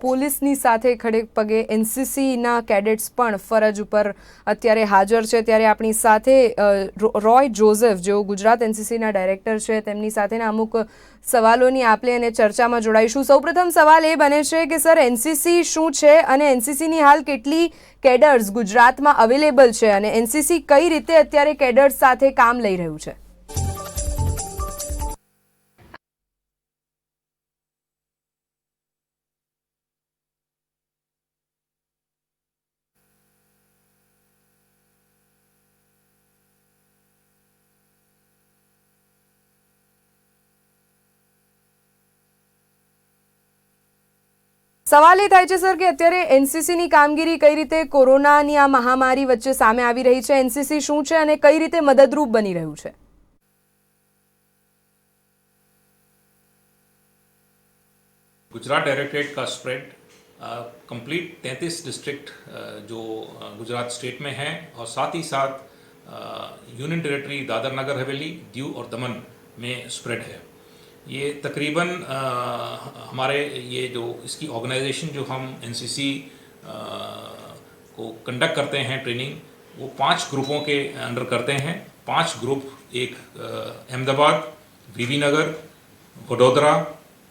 પોલીસની સાથે ખડે પગે એનસીસીના કેડેટ્સ પણ ફરજ ઉપર અત્યારે હાજર છે। ત્યારે આપણી સાથે રોય જોસેફ જેઓ ગુજરાત એનસીસીના ડાયરેક્ટર છે તેમની સાથેના અમુક સવાલોની આપલે અને ચર્ચામાં જોડાઈશું। સૌપ્રથમ સવાલ એ બને છે કે સર એનસીસી શું છે અને એનસીસીની હાલ કેટલી કેડર્સ ગુજરાતમાં અવેલેબલ છે અને એનસીસી કઈ રીતે અત્યારે કેડર્સ સાથે કામ લઈ રહ્યું છે? સવાલ એ થાય છે સર કે અત્યારે એનસીસીની કામગીરી કઈ રીતે કોરોનાની આ મહામારી વચ્ચે સામે આવી રહી છે, એનસીસી શું છે અને કઈ રીતે મદદરૂપ બની રહ્યું છે? गुजरात डायरेक्टरेट का स्प्रेड कंप्लीट 33 डिस्ट्रिक्ट जो गुजरात स्टेट में हैं और साथ ही साथ यूनियन टेरिटरी दादर नगर हवेली, दीव और दमन में स्प्रेड है। ये तकरीबन हमारे ये जो इसकी ऑर्गेनाइजेशन जो हम एनसीसी को कंडक्ट करते हैं ट्रेनिंग, वो 5 ग्रुपों के अंडर करते हैं। 5 ग्रुप, एक अहमदाबाद, वीवी नगर, वडोदरा,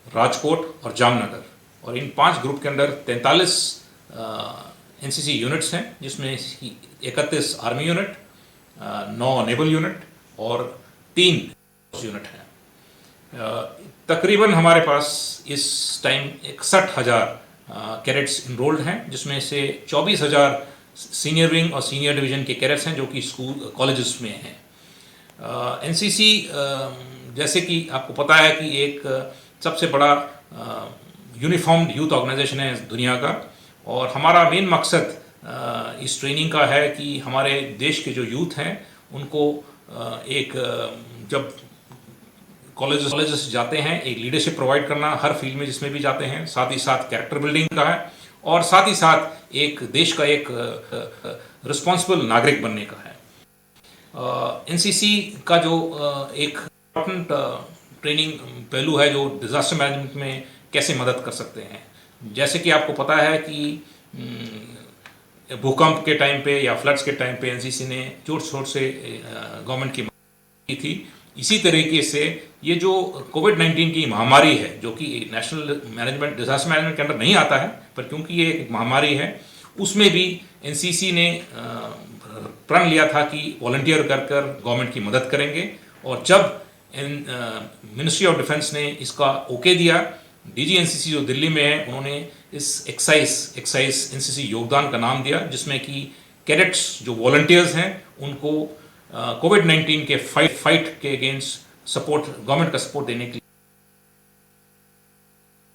राजकोट और जामनगर, और इन 5 ग्रुप के अंदर 43 एनसीसी यूनिट्स हैं, जिसमें 31 आर्मी यूनिट, 9 नेवल यूनिट और 3 यूनिट हैं। तकरीबन हमारे पास इस टाइम 61,000 कैडेट्स इनरोल्ड हैं, जिसमें से 24,000 सीनियर विंग और सीनियर डिवीजन के कैडेट्स हैं जो कि स्कूल कॉलेजेस में हैं। एनसीसी जैसे कि आपको पता है कि एक सबसे बड़ा यूनिफॉर्म्ड यूथ ऑर्गेनाइजेशन है दुनिया का, और हमारा मेन मकसद इस ट्रेनिंग का है कि हमारे देश के जो यूथ हैं उनको एक जब कॉलेजेस जाते हैं एक लीडरशिप प्रोवाइड करना हर फील्ड में जिसमें भी जाते हैं, साथ ही साथ कैरेक्टर बिल्डिंग का है और साथ ही साथ एक देश का एक रिस्पॉन्सिबल नागरिक बनने का है। एनसीसी का जो एक इम्पोर्टेंट ट्रेनिंग पहलू है जो डिज़ास्टर मैनेजमेंट में कैसे मदद कर सकते हैं। जैसे कि आपको पता है कि भूकंप के टाइम पे या फ्लड्स के टाइम पे एनसीसी ने जोर शोर से गवर्नमेंट की मदद की थी। इसी तरीके से ये जो कोविड-19 की महामारी है, जो कि नेशनल मैनेजमेंट डिजास्टर मैनेजमेंट के अंदर नहीं आता है, पर क्योंकि ये एक महामारी है, उसमें भी एनसीसी ने प्रण लिया था कि वॉलंटियर कर गवर्नमेंट की मदद करेंगे। और जब मिनिस्ट्री ऑफ डिफेंस ने इसका ओके दिया, डीजी एनसीसी जो दिल्ली में है उन्होंने इस एक्साइज एनसीसी योगदान का नाम दिया, जिसमें कि कैडेट्स जो वॉलंटियर्स हैं उनको कोविड-19 के फाइट के अगेंस्ट सपोर्ट गवर्नमेंट का सपोर्ट देने के लिए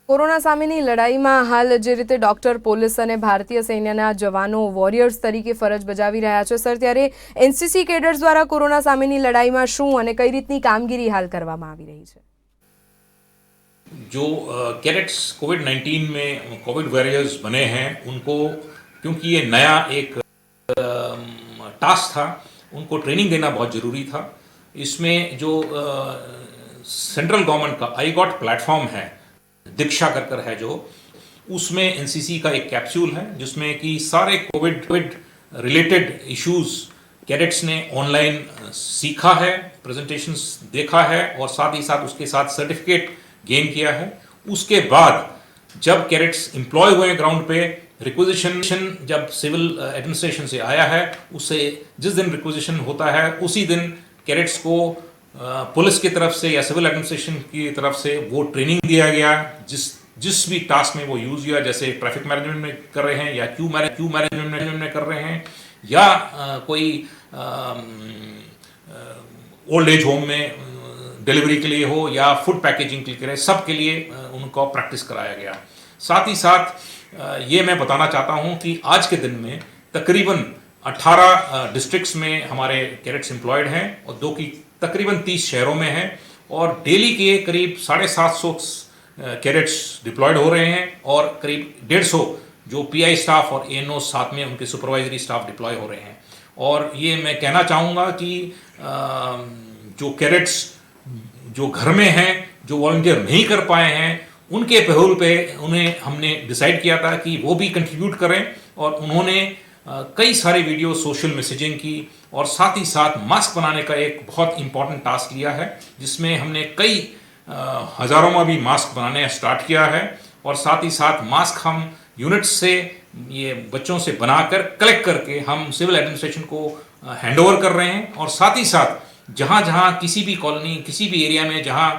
કોરોના સામેની લડાઈમાં હાલ જે રીતે ડોક્ટર, પોલીસ અને ભારતીય સૈન્યના જવાનો વોરિયર્સ તરીકે ફરજ બજાવી રહ્યા છે સર, ત્યારે એનસીસી કેડર્સ દ્વારા કોરોના સામેની લડાઈમાં શું અને કઈ રીતની કામગીરી હાલ કરવામાં આવી રહી છે? जो कैडेट्स कोविड-19 में कोविड वॉरियर्स बने हैं उनको, क्योंकि ये नया एक टास्क था, उनको ट्रेनिंग देना बहुत ज़रूरी था। इसमें जो सेंट्रल गवर्नमेंट का आई गॉट प्लेटफॉर्म है, दीक्षा कर है जो, उसमें एनसीसी का एक कैप्सूल है जिसमें कि सारे कोविड रिलेटेड इश्यूज कैडेट्स ने ऑनलाइन सीखा है, प्रेजेंटेशंस देखा है और साथ ही साथ उसके साथ सर्टिफिकेट गेन किया है। उसके बाद जब कैडेट्स एम्प्लॉय हुए ग्राउंड पे, रिक्विजिशन जब सिविल एडमिनिस्ट्रेशन से आया है, उससे जिस दिन रिक्विजिशन होता है उसी दिन कैडेट्स को पुलिस की तरफ से या सिविल एडमिनिस्ट्रेशन की तरफ से वो ट्रेनिंग दिया गया, जिस भी टास्क में वो यूज हुआ, जैसे ट्रैफिक मैनेजमेंट में कर रहे हैं या क्यू मैनेजमेंट में कर रहे हैं या कोई ओल्ड एज होम में डिलीवरी के लिए हो या फूड पैकेजिंग के लिए, सब के लिए उनको प्रैक्टिस कराया गया। साथ ही साथ ये मैं बताना चाहता हूँ कि आज के दिन में तकरीबन 18 डिस्ट्रिक्ट्स में हमारे कैडेट्स एम्प्लॉयड हैं और तकरीबन 30 शहरों में हैं, और डेली के करीब 750 कैडेट्स डिप्लॉयड हो रहे हैं और करीब 150 जो पीआई स्टाफ और एएनओ साथ में उनके सुपरवाइजरी स्टाफ डिप्लॉय हो रहे हैं। और ये मैं कहना चाहूँगा कि जो कैडेट्स जो घर में हैं, जो वॉलंटियर नहीं कर पाए हैं, उनके पहल पे उन्हें हमने डिसाइड किया था कि वो भी कंट्रीब्यूट करें, और उन्होंने कई सारे वीडियो सोशल मैसेजिंग की, और साथ ही साथ मास्क बनाने का एक बहुत इंपॉर्टेंट टास्क लिया है, जिसमें हमने कई हज़ारों में भी मास्क बनाने स्टार्ट किया है। और साथ ही साथ मास्क हम यूनिट्स से, ये बच्चों से बनाकर कलेक्ट करके हम सिविल एडमिनिस्ट्रेशन को हैंडओवर कर रहे हैं। और साथ ही साथ जहाँ जहाँ किसी भी कॉलोनी, किसी भी एरिया में जहाँ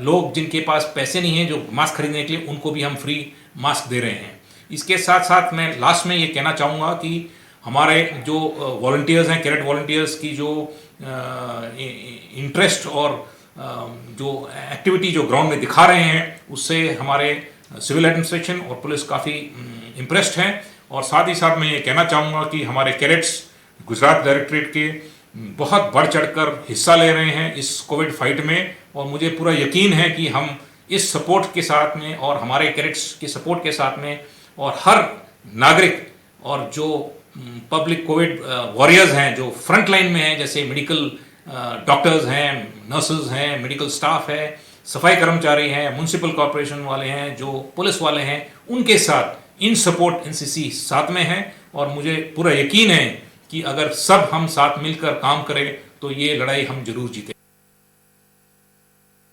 लोग जिनके पास पैसे नहीं हैं जो मास्क खरीदने के लिए, उनको भी हम फ्री मास्क दे रहे हैं। इसके साथ साथ मैं लास्ट में ये कहना चाहूँगा कि हमारे जो वॉलंटियर्स हैं, कैडेट वॉलंटियर्स की जो इंटरेस्ट और जो एक्टिविटी जो ग्राउंड में दिखा रहे हैं, उससे हमारे सिविल एडमिनिस्ट्रेशन और पुलिस काफ़ी इम्प्रेस्ड हैं। और साथ ही साथ मैं ये कहना चाहूँगा कि हमारे कैडेट्स गुजरात डायरेक्टरेट के बहुत बढ़ चढ़कर हिस्सा ले रहे हैं इस कोविड फाइट में, और मुझे पूरा यकीन है कि हम इस सपोर्ट के साथ में और हमारे कैडेट्स के सपोर्ट के साथ में और हर नागरिक और जो पब्लिक कोविड वॉरियर्स हैं जो फ्रंट लाइन में हैं, जैसे मेडिकल डॉक्टर्स हैं, नर्सेज हैं, मेडिकल स्टाफ है, सफाई कर्मचारी हैं, म्यूनसिपल कॉरपोरेशन वाले हैं, जो पुलिस वाले हैं, उनके साथ इन सपोर्ट एनसीसी साथ में है। और मुझे पूरा यकीन है कि अगर सब हम साथ मिलकर काम करें तो ये लड़ाई हम जरूर जीतें।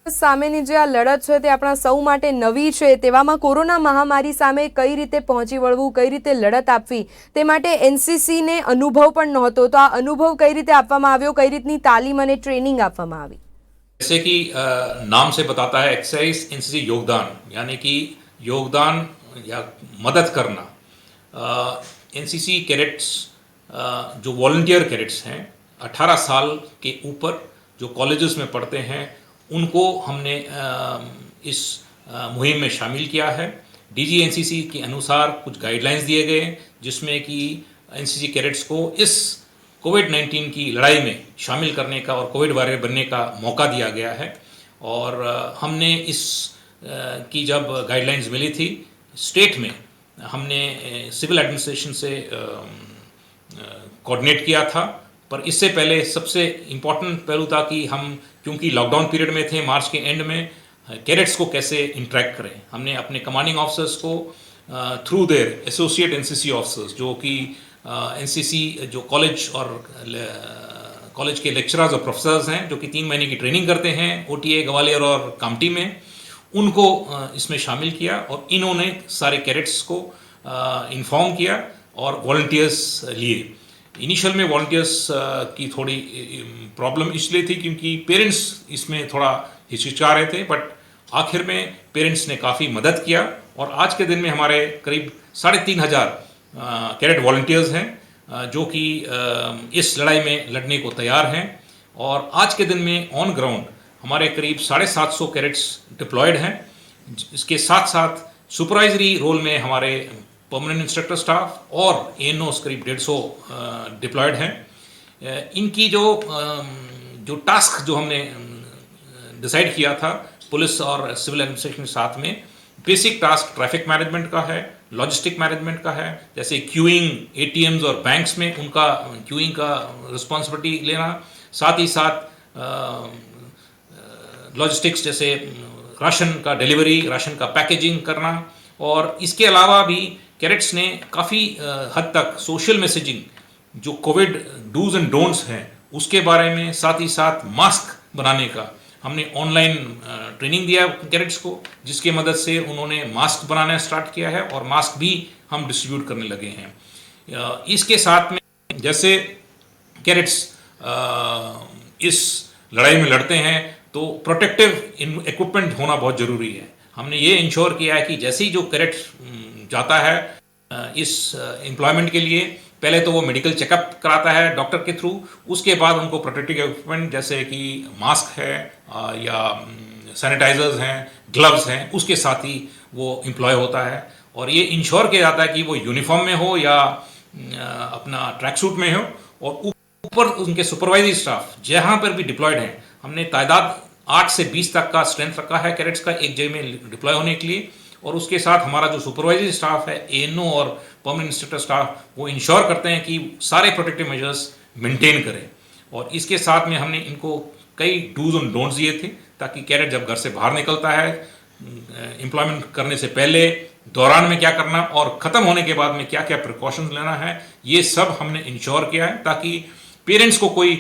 સામેની જે આ લડત છે તે આપણા સૌ માટે નવી છે, તેવામાં કોરોના મહામારી સામે કઈ રીતે પહોંચી વળવું, કઈ રીતે લડત આપવી, તે માટે એનસીસીને અનુભવ પણ નહોતો, તો આ અનુભવ કઈ રીતે આપવામાં આવ્યો, કઈ રીતની તાલીમ અને ટ્રેનિંગ આપવામાં આવી? जैसे कि नाम से बताता है एक्सरसाइज एनसीसी योगदान, यानी कि योगदान या मदद करना। एनसीसी कैडेट्स जो वॉलंटियर कैडेट्स हैं 18 साल के ऊपर जो कॉलेजेस में पढ़ते हैं, उनको हमने इस मुहिम में शामिल किया है। डीजी एनसीसी के अनुसार कुछ गाइडलाइंस दिए गए हैं, जिसमें कि एनसीसी कैडेट्स को इस कोविड-19 की लड़ाई में शामिल करने का और कोविड वॉरियर बनने का मौका दिया गया है। और हमने इस की जब गाइडलाइंस मिली थी स्टेट में, हमने सिविल एडमिनिस्ट्रेशन से कोऑर्डिनेट किया था। पर इससे पहले सबसे इम्पॉर्टेंट पहलू था कि हम, क्योंकि लॉकडाउन पीरियड में थे, मार्च के एंड में, कैडेट्स को कैसे इंटरेक्ट करें। हमने अपने कमांडिंग ऑफिसर्स को through their associate NCC officers, जो कि एनसीसी जो कॉलेज और कॉलेज के लेक्चरर्स और प्रोफेसर्स हैं, जो कि 3 महीने की ट्रेनिंग करते हैं ओटीए, ग्वालियर और कामटी में, उनको इसमें शामिल किया। और इन्होंने सारे कैडेट्स को इन्फॉर्म किया और वॉलंटियर्स लिए। इनिशियल में वॉलंटियर्स की थोड़ी प्रॉब्लम इसलिए थी क्योंकि पेरेंट्स इसमें थोड़ा हिचकिचा रहे थे, बट आखिर में पेरेंट्स ने काफ़ी मदद किया। और आज के दिन में हमारे करीब 3500 कैडेट वॉलंटियर्स हैं जो कि इस लड़ाई में लड़ने को तैयार हैं। और आज के दिन में ऑन ग्राउंड हमारे करीब 750 कैडेट्स डिप्लॉयड हैं। इसके साथ साथ सुपरवाइजरी रोल में हमारे परमानेंट इंस्ट्रक्टर स्टाफ और एएनओस करीब 150 डिप्लॉयड हैं। इनकी जो टास्क जो हमने डिसाइड किया था पुलिस और सिविल एडमिनिस्ट्रेशन के साथ में, बेसिक टास्क ट्रैफिक मैनेजमेंट का है, लॉजिस्टिक मैनेजमेंट का है, जैसे क्यूइंग एटीएम्स और बैंक्स में उनका क्यूइंग का रिस्पॉन्सिबिलिटी लेना, साथ ही साथ लॉजिस्टिक्स जैसे राशन का डिलीवरी, राशन का पैकेजिंग करना। और इसके अलावा भी कैडेट्स ने काफ़ी हद तक सोशल मैसेजिंग जो कोविड डूज एंड डोंट्स हैं उसके बारे में, साथ ही साथ मास्क बनाने का हमने ऑनलाइन ट्रेनिंग दिया कैडेट्स को, जिसके मदद से उन्होंने मास्क बनाना स्टार्ट किया है और मास्क भी हम डिस्ट्रीब्यूट करने लगे हैं। इसके साथ में जैसे कैडेट्स इस लड़ाई में लड़ते हैं तो प्रोटेक्टिव इक्विपमेंट होना बहुत ज़रूरी है। हमने ये इंश्योर किया है कि जैसे ही जो कैडेट जाता है इस एम्प्लॉयमेंट के लिए, पहले तो वो मेडिकल चेकअप कराता है डॉक्टर के थ्रू, उसके बाद उनको प्रोटेक्टिव इक्विपमेंट जैसे कि मास्क है या सैनिटाइजर्स हैं, ग्लव्स हैं, उसके साथ ही वो एम्प्लॉय होता है। और ये इंश्योर किया जाता है कि वो यूनिफॉर्म में हो या अपना ट्रैक सूट में हो। और ऊपर उनके सुपरवाइजरी स्टाफ जहाँ पर भी डिप्लॉयड हैं, हमने तादाद 8 से 20 तक का स्ट्रेंथ रखा है कैडेट्स का एक जगह में डिप्लॉय होने के लिए। और उसके साथ हमारा जो सुपरवाइजरी स्टाफ है, एएनओ और परमानेंट इंस्ट्रक्टर स्टाफ, वो इंश्योर करते हैं कि सारे प्रोटेक्टिव मेजर्स मेंटेन करें। और इसके साथ में हमने इनको कई डूज एंड डोंट्स दिए थे ताकि कैडेट जब घर से बाहर निकलता है एम्प्लॉयमेंट करने से पहले, दौरान में क्या करना और ख़त्म होने के बाद में क्या क्या प्रिकॉशंस लेना है, ये सब हमने इंश्योर किया है ताकि पेरेंट्स को कोई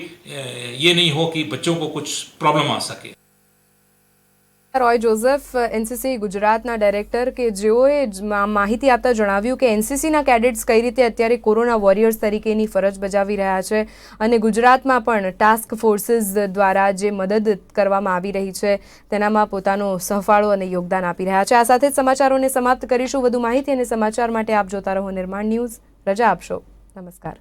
ये नहीं हो कि बच्चों को कुछ प्रॉब्लम आ सके। રોય જોઝફ એનસીસી ગુજરાતના ડાયરેક્ટર કે જેઓએ માહિતી આપતા જણાવ્યું કે એનસીસીના કેડેટ્સ કઈ રીતે અત્યારે કોરોના વોરિયર્સ તરીકેની ફરજ બજાવી રહ્યા છે અને ગુજરાતમાં પણ ટાસ્ક ફોર્સીસ દ્વારા જે મદદ કરવામાં આવી રહી છે તેનામાં પોતાનો સહફાળો અને યોગદાન આપી રહ્યા છે। આ સાથે જ સમાચારોને સમાપ્ત કરીશું। વધુ માહિતી અને સમાચાર માટે આપ જોતા રહો નિર્માણ ન્યૂઝ। રજા આપશો। નમસ્કાર।